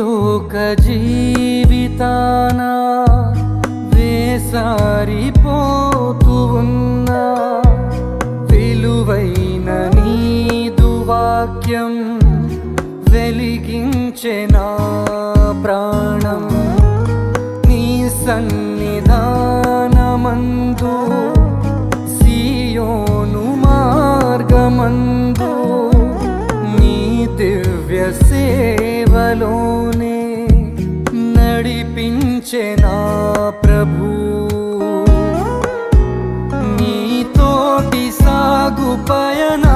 లోక జీవితాన వేసారిపోతూ ఉన్నా విలువైన నీదు వాక్యం వెలిగించే నా ప్రాణం నీ సన్నిధానమందు సియోను మార్గమందు నీ దివ్య సేవలోనే నడిపించే నా ప్రభు నీతోటి సాగు పయన